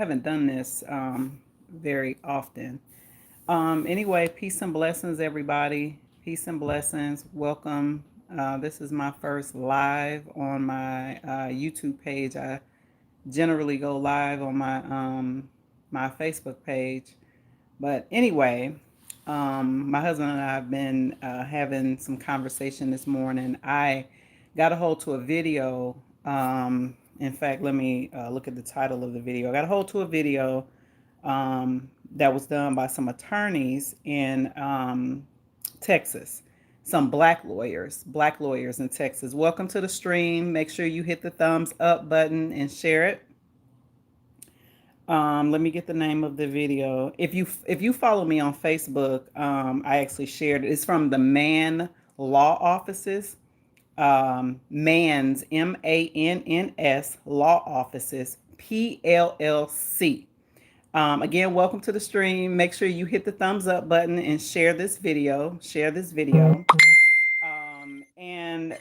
haven't done this very often. Anyway, peace and blessings, everybody. Peace and blessings. Welcome. This is my first live on my YouTube page. I generally go live on my Facebook page, but anyway, my husband and I have been having some conversation this morning. I got a hold to a video. In fact, let me look at the title of the video. I got a hold to a video that was done by some attorneys in Texas, some black lawyers in Texas. Welcome to the stream. Make sure you hit the thumbs up button and share it. Let me get the name of the video. If you follow me on Facebook, I actually shared it. It's from the Mann Law Offices. Mann's MANNS Law Offices PLLC. Again, welcome to the stream. Make sure you hit the thumbs up button and share this video. Share this video. And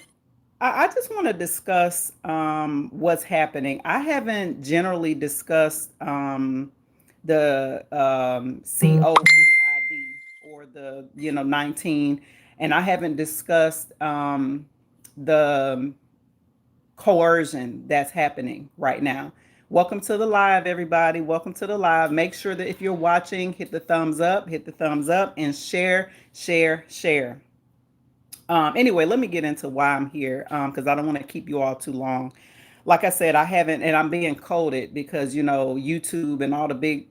I just want to discuss what's happening. I haven't generally discussed the COVID or the 19, and I haven't discussed the coercion that's happening right now. Welcome to the live, everybody. Welcome to the live. Make sure that if you're watching, hit the thumbs up, and share, share, share. Anyway, let me get into why I'm here, because I don't want to keep you all too long. Like I said, I haven't, and I'm being coded because, YouTube and all the big,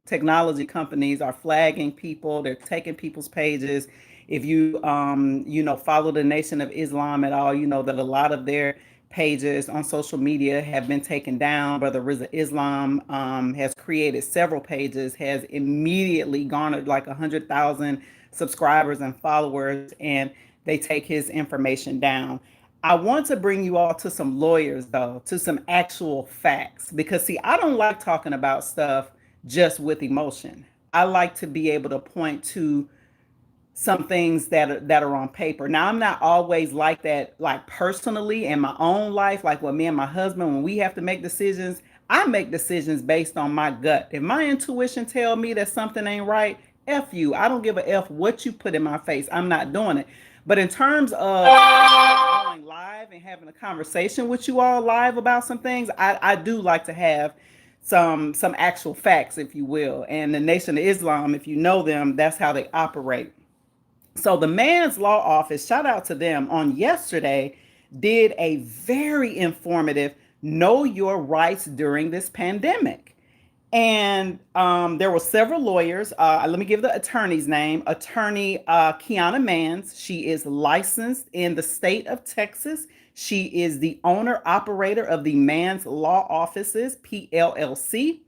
technology companies are flagging people. They're taking people's pages. If you, follow the Nation of Islam at all, you know that a lot of their pages on social media have been taken down. Brother Rizza Islam has created several pages, has immediately garnered like 100,000 subscribers and followers, and they take his information down. I want to bring you all to some lawyers, though, to some actual facts, because see, I don't like talking about stuff just with emotion. I like to be able to point to some things that are on paper. Now, I'm not always like that, like personally in my own life, like with me and my husband, when we have to make decisions, I make decisions based on my gut. If my intuition tell me that something ain't right, F you. I don't give a F what you put in my face. I'm not doing it. But in terms of going live and having a conversation with you all live about some things, I do like to have some actual facts, if you will. And the Nation of Islam, if you know them, that's how they operate. So the Mann's Law Office, shout out to them, on yesterday did a very informative Know Your Rights During This Pandemic. And there were several lawyers. Let me give the attorney's name. Attorney Kiana Mans. She is licensed in the state of Texas. She is the owner operator of the Mann's Law Offices, PLLC.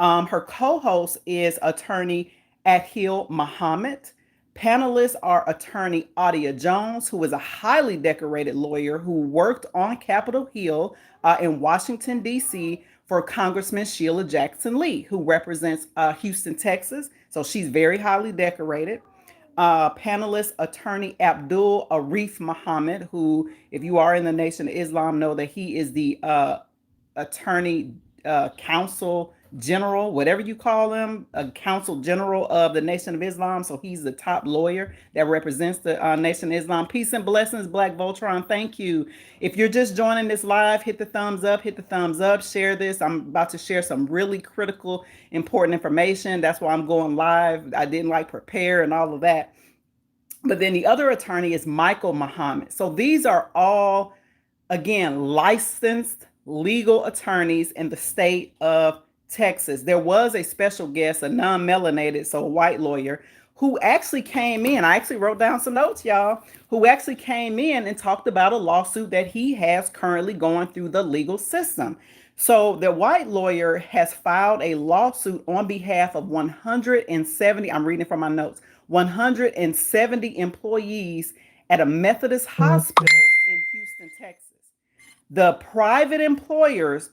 Her co-host is attorney Akhil Muhammad. Panelists are attorney Adia Jones, who is a highly decorated lawyer who worked on Capitol Hill in Washington, D.C. for Congressman Sheila Jackson Lee, who represents Houston, Texas. So she's very highly decorated. Panelist attorney Abdul Arif Muhammad, who, if you are in the Nation of Islam, know that he is the attorney counsel general, whatever you call him, a counsel general of the Nation of Islam. So he's the top lawyer that represents the Nation of Islam. Peace and blessings, Black Voltron. Thank you. If you're just joining this live, hit the thumbs up, share this. I'm about to share some really critical, important information. That's why I'm going live. I didn't prepare and all of that. But then the other attorney is Michael Muhammad. So these are all, again, licensed legal attorneys in the state of Texas. There was a special guest, a non-melanated, so a white lawyer, who actually came in. I actually wrote down some notes, y'all, who actually came in and talked about a lawsuit that he has currently going through the legal system. So the white lawyer has filed a lawsuit on behalf of 170, I'm reading from my notes, 170 employees at a Methodist hospital in Houston, Texas. The private employers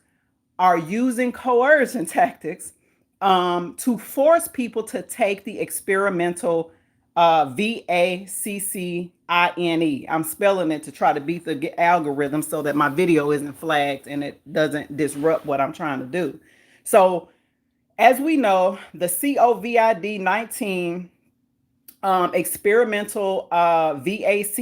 are using coercion tactics to force people to take the experimental VACCINE. I'm spelling it to try to beat the algorithm so that my video isn't flagged and it doesn't disrupt what I'm trying to do. So, as we know, the COVID 19 experimental VACCINE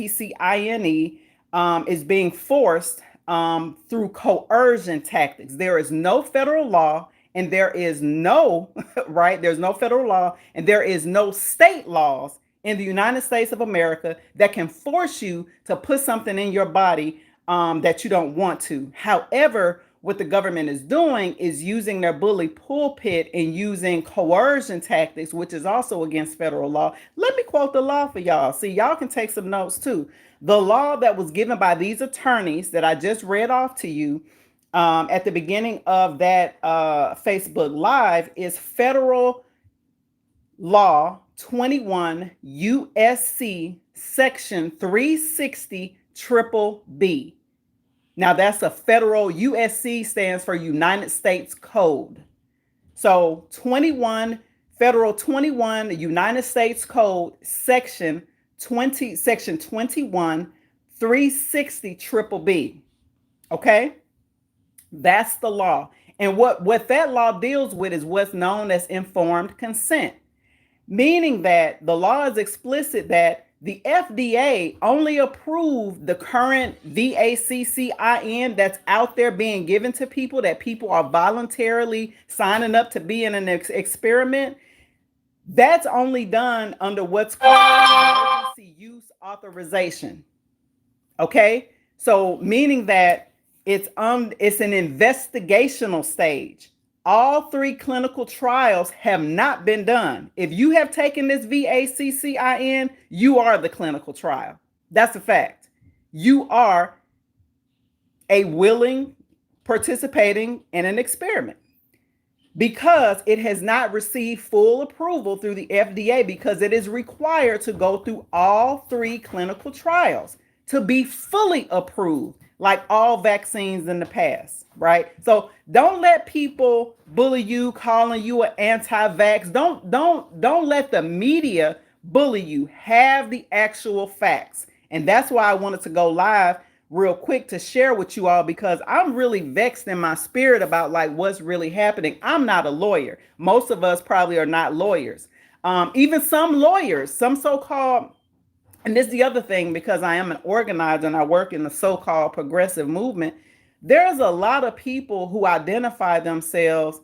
is being forced through coercion tactics. There is no federal law, and there is no, right? There's no federal law, and there is no state laws in the United States of America that can force you to put something in your body that you don't want to. However, what the government is doing is using their bully pulpit and using coercion tactics, which is also against federal law. Let me quote the law for y'all. See, y'all can take some notes too. The law that was given by these attorneys that I just read off to you at the beginning of that Facebook Live is Federal Law 21 USC Section 360 triple B. Now that's a federal, USC stands for United States Code. So 21, Federal 21 United States Code Section 21 360 triple B. Okay? That's the law. And what that law deals with is what's known as informed consent, meaning that the law is explicit that the FDA only approved the current VACCIN that's out there being given to people, that people are voluntarily signing up to be in an experiment. That's only done under what's called emergency use authorization. Okay? So meaning that it's an investigational stage. All 3 clinical trials have not been done. If you have taken this VACCIN, you are the clinical trial. That's a fact. You are a willing participating in an experiment because it has not received full approval through the FDA, because it is required to go through all 3 clinical trials to be fully approved, like all vaccines in the past, right? So don't let people bully you, calling you an anti-vax. Don't let the media bully you. Have the actual facts. And that's why I wanted to go live real quick to share with you all, because I'm really vexed in my spirit about like what's really happening. I'm not a lawyer. Most of us probably are not lawyers. Even some lawyers, some so-called, and this is the other thing, because I am an organizer and I work in the so-called progressive movement, there's a lot of people who identify themselves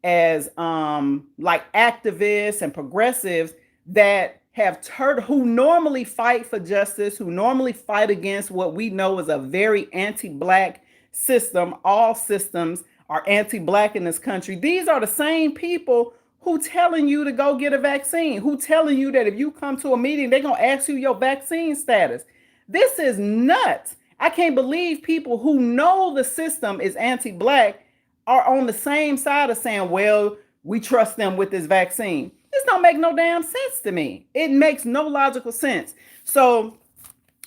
as like activists and progressives that have who normally fight for justice, who normally fight against what we know is a very anti-Black system. All systems are anti-Black in this country. These are the same people who telling you to go get a vaccine, who telling you that if you come to a meeting, they're going to ask you your vaccine status. This is nuts. I can't believe people who know the system is anti-Black are on the same side of saying, well, we trust them with this vaccine. This don't make no damn sense to me. It makes no logical sense. So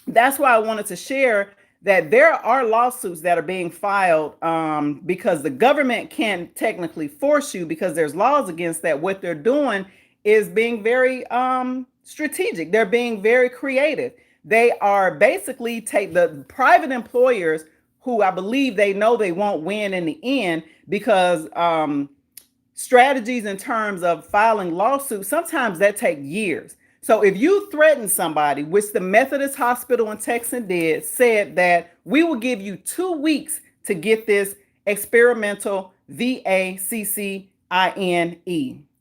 that's why I wanted to share that there are lawsuits that are being filed because the government can't technically force you, because there's laws against that. What they're doing is being very strategic. They're being very creative. They are basically take the private employers who I believe they know they won't win in the end, because strategies in terms of filing lawsuits, sometimes that take years. So if you threaten somebody, which the Methodist Hospital in Texas did, said that we will give you 2 weeks to get this experimental VACCINE.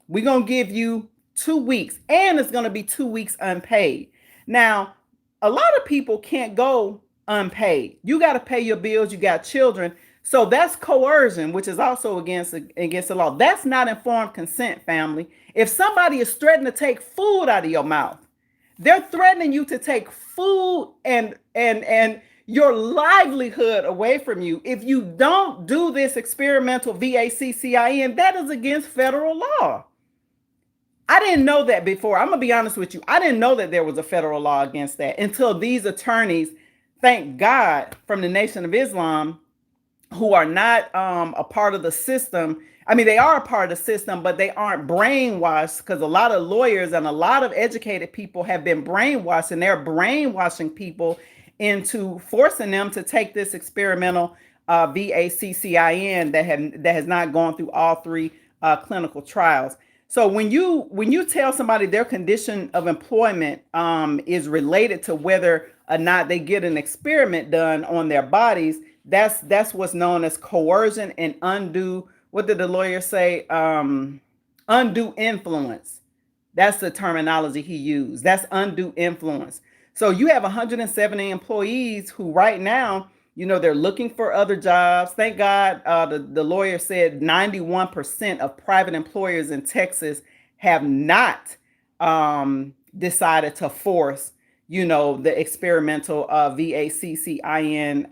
We're going to give you 2 weeks, and it's going to be 2 weeks unpaid. Now, a lot of people can't go unpaid. You got to pay your bills. You got children. So that's coercion, which is also against the law. That's not informed consent, family. If somebody is threatening to take food out of your mouth, they're threatening you to take food and your livelihood away from you. If you don't do this experimental VACCIN, that is against federal law. I didn't know that before. I'm going to be honest with you. I didn't know that there was a federal law against that until these attorneys, thank God, from the Nation of Islam, who are not a part of the system. I mean, they are a part of the system, but they aren't brainwashed, because a lot of lawyers and a lot of educated people have been brainwashed, and they're brainwashing people into forcing them to take this experimental VACCIN that has not gone through all three clinical trials. So when you tell somebody their condition of employment is related to whether or not they get an experiment done on their bodies, that's what's known as coercion and undue. What did the lawyer say? Undue influence. That's the terminology he used. That's undue influence. So you have 170 employees who right now, they're looking for other jobs. Thank God, the lawyer said 91% of private employers in Texas have not decided to force, the experimental VACCINE.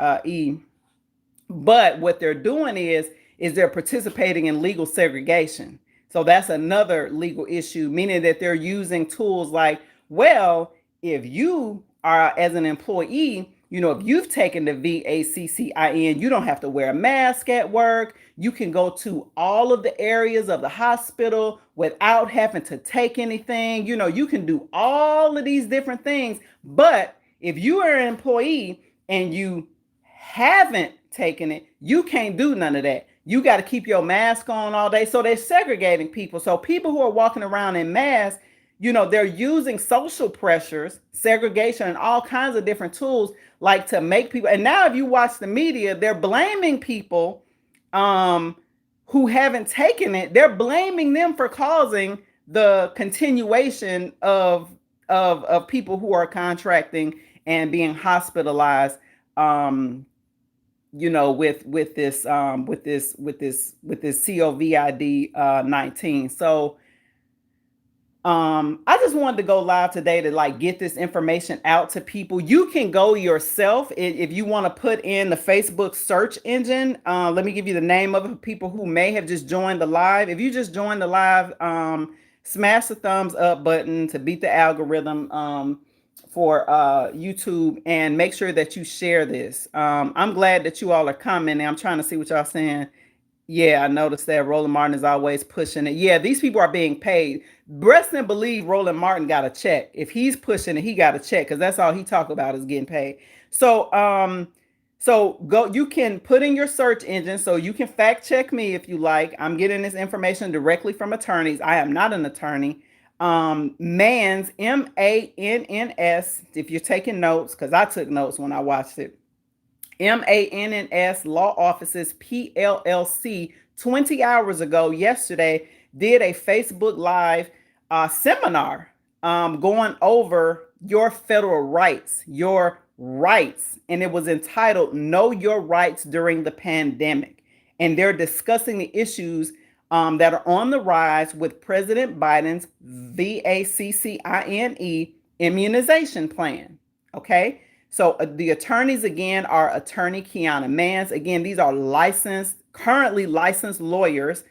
But what they're doing is they're participating in legal segregation. So that's another legal issue, meaning that they're using tools like, well, if you are as an employee, if you've taken the VACCIN, you don't have to wear a mask at work. You can go to all of the areas of the hospital without having to take anything. You can do all of these different things. But if you are an employee and you haven't taken it, you can't do none of that. You got to keep your mask on all day. So they're segregating people. So people who are walking around in masks, they're using social pressures, segregation, and all kinds of different tools like to make people. And now if you watch the media, they're blaming people who haven't taken it. They're blaming them for causing the continuation of people who are contracting and being hospitalized with this COVID-19. So I just wanted to go live today to like get this information out to people. You can go yourself if you want to put in the Facebook search engine. Let me give you the name of it, people who may have just joined the live. If you just joined the live, smash the thumbs up button to beat the algorithm for YouTube, and make sure that you share this. I'm glad that you all are commenting. I'm trying to see what y'all saying. Yeah, I noticed that Roland Martin is always pushing it. Yeah, these people are being paid. Rest and believe Roland Martin got a check. If he's pushing it, he got a check, because that's all he talk about is getting paid. So go, you can put in your search engine, so you can fact check me if you like. I'm getting this information directly from attorneys. I am not an attorney. Mans, MANNS, if you're taking notes, because I took notes when I watched it. MANNS Law Offices PLLC 20 hours ago, yesterday, did a Facebook Live seminar going over your federal rights, and it was entitled Know Your Rights During the Pandemic. And they're discussing the issues that are on the rise with President Biden's VACCINE immunization plan. Okay. So the attorneys again are attorney Kiana Mans. Again, these are currently licensed lawyers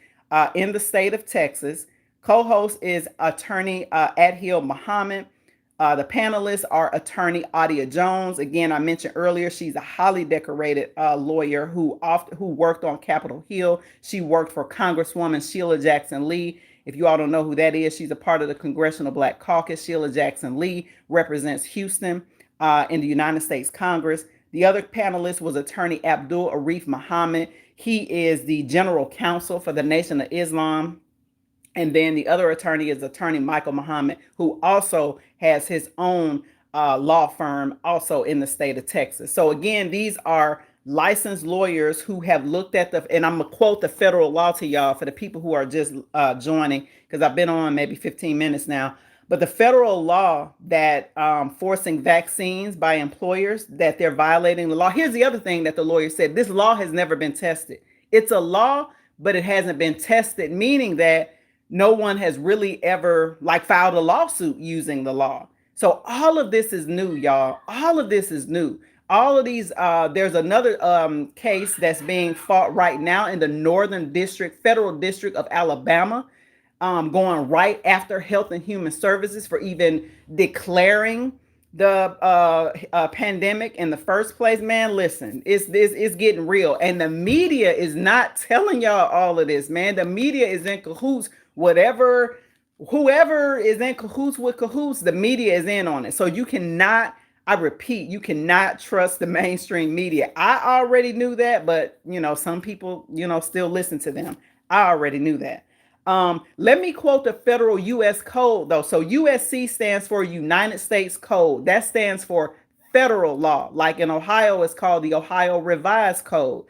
in the state of Texas. Co-host is attorney Adhil Muhammad. The panelists are attorney Adia Jones. Again, I mentioned earlier, she's a highly decorated lawyer who worked on Capitol Hill. She worked for Congresswoman Sheila Jackson Lee. If you all don't know who that is, she's a part of the Congressional Black Caucus. Sheila Jackson Lee represents Houston in the United States Congress. The other panelist was attorney Abdul Arif Muhammad. He is the general counsel for the Nation of Islam. And then the other attorney is attorney Michael Muhammad, who also has his own law firm also in the state of Texas. So again, these are licensed lawyers who have looked at and I'm gonna quote the federal law to y'all for the people who are just joining, because I've been on maybe 15 minutes now. But the federal law that forcing vaccines by employers, that they're violating the law. Here's the other thing that the lawyer said: this law has never been tested. It's a law, but it hasn't been tested, meaning that no one has really ever filed a lawsuit using the law. So all of this is new, y'all. All of this is new. All of these, there's another case that's being fought right now in the Northern District, Federal District of Alabama, going right after Health and Human Services for even declaring the pandemic in the first place, man, listen, it's getting real, and the media is not telling y'all all of this, man. The media is in cahoots. Whatever, whoever is in cahoots with cahoots, the media is in on it. So you cannot. I repeat, you cannot trust the mainstream media. I already knew that, but some people, still listen to them. I already knew that. Let me quote the federal U.S. code, though. So USC stands for United States Code. That stands for federal law. Like in Ohio, it's called the Ohio Revised Code.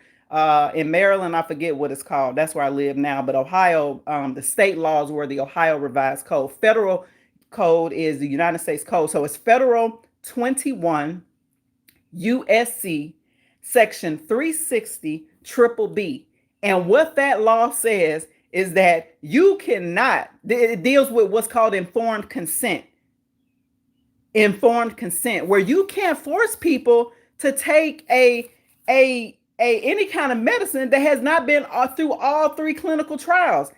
In Maryland, I forget what it's called. That's where I live now. But Ohio, the state laws were the Ohio Revised Code. Federal code is the United States Code. So it's Federal 21 USC Section 360 triple B. And what that law says is that you cannot, it deals with what's called informed consent. Informed consent, where you can't force people to take any kind of medicine that has not been through all 3 clinical trials.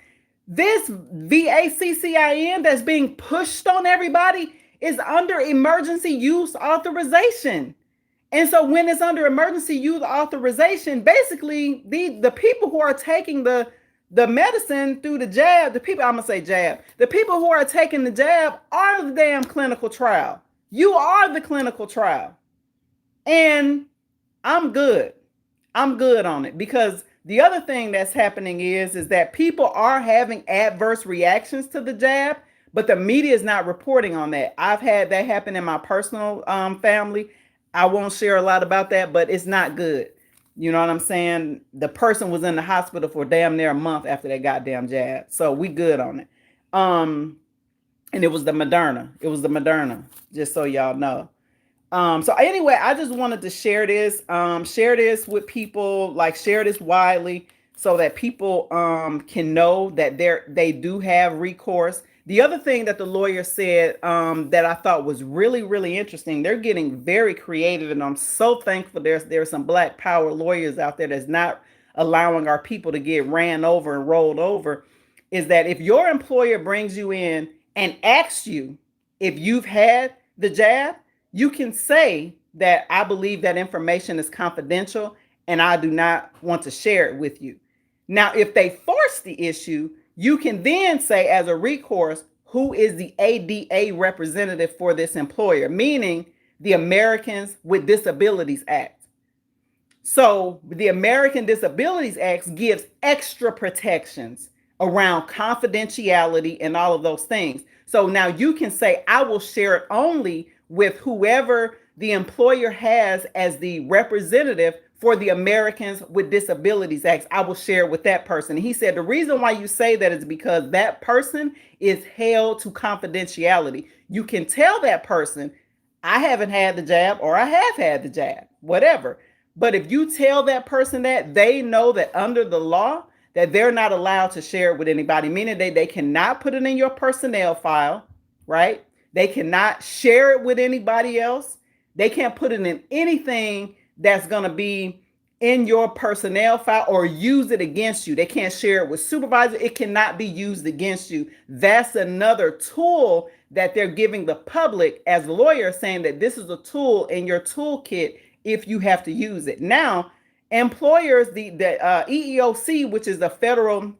This VACCIN that's being pushed on everybody is under emergency use authorization. And so when it's under emergency use authorization, basically the people who are taking the medicine through the jab, the people who are taking the jab are the damn clinical trial. You are the clinical trial. And I'm good. I'm good on it, because the other thing that's happening is that people are having adverse reactions to the jab, but the media is not reporting on that. I've had that happen in my personal family. I won't share a lot about that, but it's not good. You know what I'm saying? The person was in the hospital for damn near a month after that goddamn jab. So we good on it. And it was the Moderna. Just so y'all know. So anyway, I just wanted to share this with people, like share this widely so that people can know that they do have recourse. The other thing that the lawyer said that I thought was really, really interesting, they're getting very creative, and I'm so thankful there's some Black power lawyers out there that's not allowing our people to get ran over and rolled over, is that if your employer brings you in and asks you if you've had the jab, you can say that I believe that information is confidential and I do not want to share it with you. Now, if they force the issue, you can then say as a recourse, who is the ADA representative for this employer, meaning the Americans with Disabilities Act. So the American Disabilities Act gives extra protections around confidentiality and all of those things. So now you can say, I will share it only with whoever the employer has as the representative for the Americans with Disabilities Act. I will share it with that person. And he said the reason why you say that is because that person is held to confidentiality. You can tell that person, I haven't had the jab, or I have had the jab, whatever. But if you tell that person that, they know that under the law that they're not allowed to share it with anybody, meaning they cannot put it in your personnel file, right? They cannot share it with anybody else. They can't put it in anything that's going to be in your personnel file or use it against you. They can't share it with supervisor. It cannot be used against you. That's another tool that they're giving the public as lawyers, saying that this is a tool in your toolkit if you have to use it. Now, employers, the EEOC, which is the federal,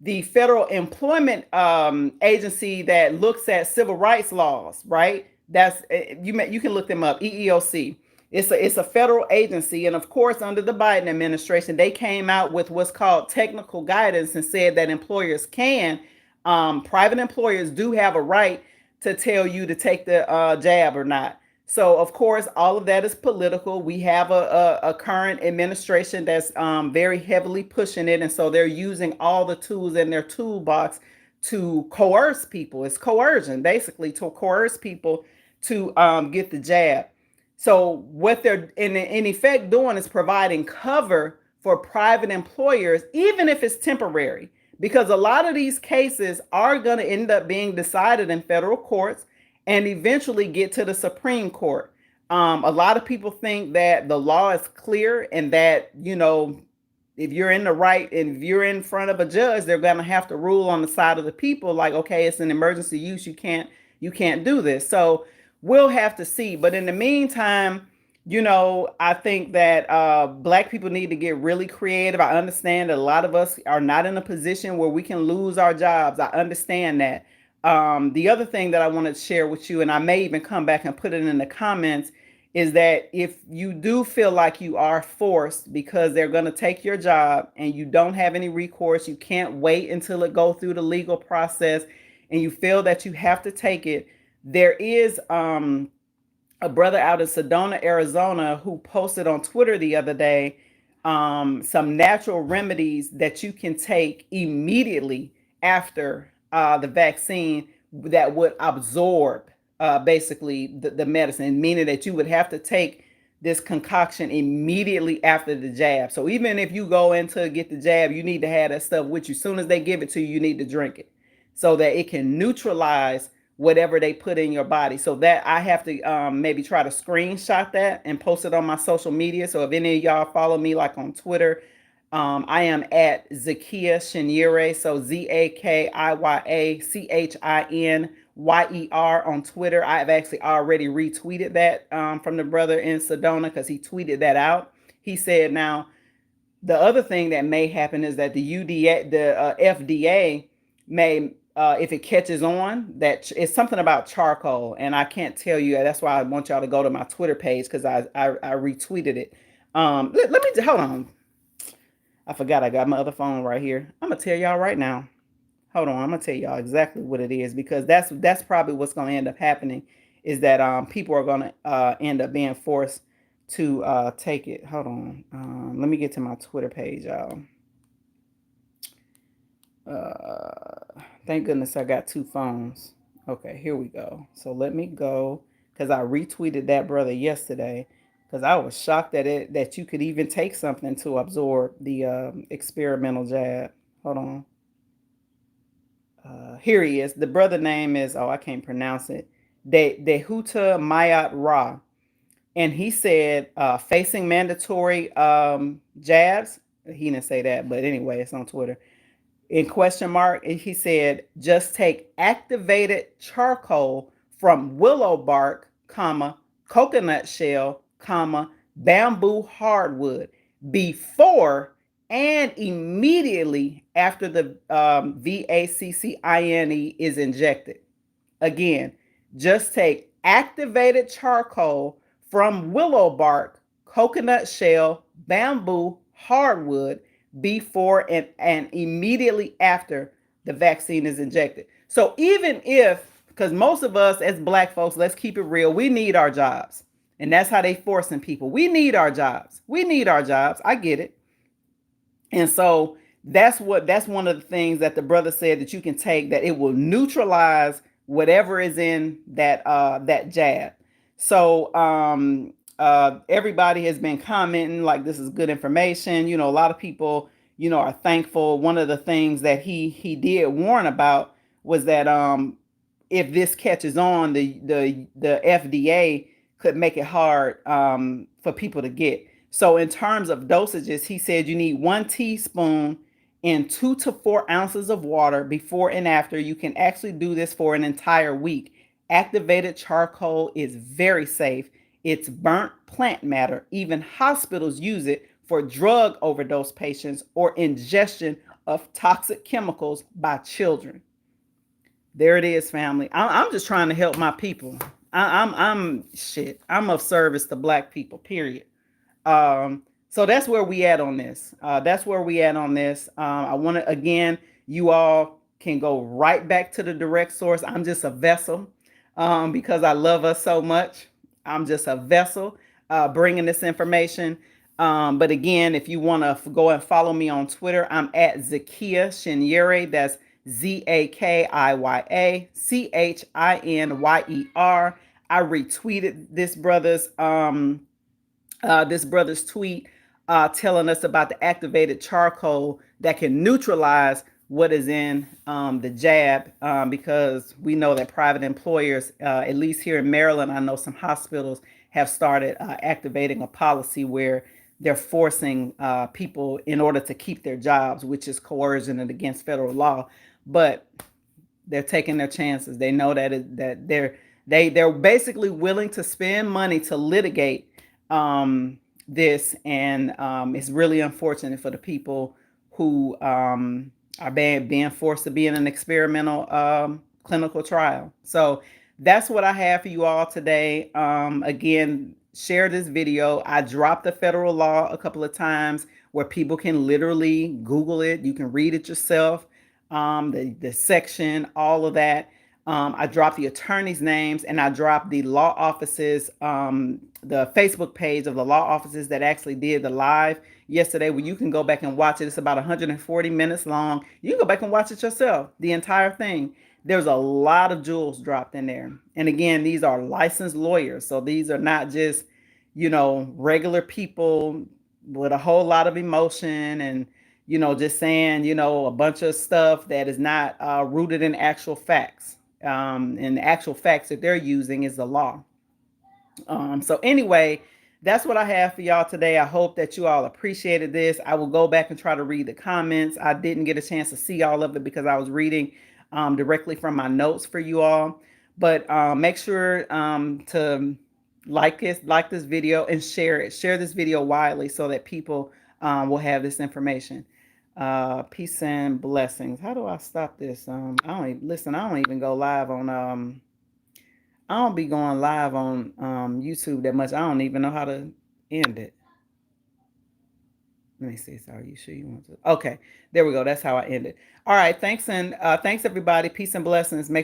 the federal employment agency that looks at civil rights laws, right? That's you can look them up. EEOC. It's a federal agency, and of course, under the Biden administration, they came out with what's called technical guidance and said that employers private employers do have a right to tell you to take the jab or not. So, of course, all of that is political. We have a current administration that's very heavily pushing it. And so they're using all the tools in their toolbox to coerce people. It's coercion, basically, to coerce people to get the jab. So what they're in effect doing is providing cover for private employers, even if it's temporary, because a lot of these cases are going to end up being decided in federal courts and eventually get to the Supreme Court. A lot of people think that the law is clear and that, if you're in the right and if you're in front of a judge, they're going to have to rule on the side of the people, like, okay, it's an emergency use. You can't You can't do this. So we'll have to see. But in the meantime, I think that Black people need to get really creative. I understand that a lot of us are not in a position where we can lose our jobs. I understand that. The other thing that I wanted to share with you, and I may even come back and put it in the comments, is that if you do feel like you are forced because they're going to take your job and you don't have any recourse, you can't wait until it go through the legal process, and you feel that you have to take it, there is a brother out in Sedona, Arizona, who posted on Twitter the other day some natural remedies that you can take immediately after the vaccine that would absorb basically the medicine, meaning that you would have to take this concoction immediately after the jab. So even if you go in to get the jab, you need to have that stuff with you. As soon as they give it to you, you need to drink it so that it can neutralize whatever they put in your body. So that I have to maybe try to screenshot that and post it on my social media. So if any of y'all follow me like on Twitter, I am at Zakiya Shinyere. So ZAKIYACHINYER on Twitter. I've actually already retweeted that from the brother in Sedona because he tweeted that out. He said, now, the other thing that may happen is that the FDA may, if it catches on, that it's something about charcoal, and I can't tell you. That's why I want y'all to go to my Twitter page because I retweeted it. Let me hold on. I forgot I got my other phone right here. I'm gonna tell y'all right now. Hold on, I'm gonna tell y'all exactly what it is because that's probably what's gonna end up happening is that people are gonna end up being forced to take it. Hold on. Let me get to my Twitter page, y'all. Thank goodness I got two phones. Okay, here we go. So let me go because I retweeted that brother yesterday because I was shocked that you could even take something to absorb the experimental jab. Hold on. Here he is. The brother name is, I can't pronounce it. Dehuta Mayat Ra. And he said facing mandatory jabs. He didn't say that, but anyway, it's on Twitter. In question mark, he said, just take activated charcoal from willow bark, comma, coconut shell, comma, bamboo hardwood before and immediately after the vaccine is injected. Again, just take activated charcoal from willow bark, coconut shell, bamboo, hardwood before and immediately after the vaccine is injected. So even if, because most of us as Black folks, let's keep it real, we need our jobs. And that's how they forcing people. We need our jobs. We need our jobs. I get it. And so that's one of the things that the brother said that you can take, that it will neutralize whatever is in that jab. So everybody has been commenting like this is good information. A lot of people, are thankful. One of the things that he did warn about was that if this catches on, the FDA could make it hard for people to get. So in terms of dosages, he said you need 1 teaspoon in 2 to 4 ounces of water before and after. You can actually do this for an entire week. Activated charcoal is very safe. It's burnt plant matter. Even hospitals use it for drug overdose patients or ingestion of toxic chemicals by children. There it is, family. I'm just trying to help my people. I'm of service to Black people, period. So that's where we at on this. I want to, again, you all can go right back to the direct source. I'm just a vessel because I love us so much. I'm just a vessel bringing this information. But again, if you want to go and follow me on Twitter, I'm at Zakiya Shinyere. That's ZAKIYACHINYER. I retweeted this brother's tweet telling us about the activated charcoal that can neutralize what is in the jab because we know that private employers, at least here in Maryland, I know some hospitals have started activating a policy where they're forcing people in order to keep their jobs, which is coercion and against federal law. But They're taking their chances. They know that they're basically willing to spend money to litigate this, and it's really unfortunate for the people who are being forced to be in an experimental clinical trial. So that's what I have for you all today. Again, share this video. I dropped the federal law a couple of times where people can literally Google it. You can read it yourself, the section, all of that. I dropped the attorneys' names, and I dropped the law offices, the Facebook page of the law offices that actually did the live yesterday, where you can go back and watch it. It's about 140 minutes long. You can go back and watch it yourself, the entire thing. There's a lot of jewels dropped in there. And again, these are licensed lawyers. So these are not just, regular people with a whole lot of emotion and, just saying, a bunch of stuff that is not rooted in actual facts. And the actual facts that they're using is the law. So anyway, that's what I have for y'all today. I hope that you all appreciated this. I will go back and try to read the comments. I didn't get a chance to see all of it because I was reading directly from my notes for you all. But make sure to like this video and share it. Share this video widely so that people will have this information. Peace and blessings. How do I stop this? I don't even, listen. I don't even go live on. I don't be going live on YouTube that much. I don't even know how to end it. Let me see. Sorry, you sure you want to? Okay, there we go. That's how I end it. All right. Thanks, and thanks everybody. Peace and blessings. Make sure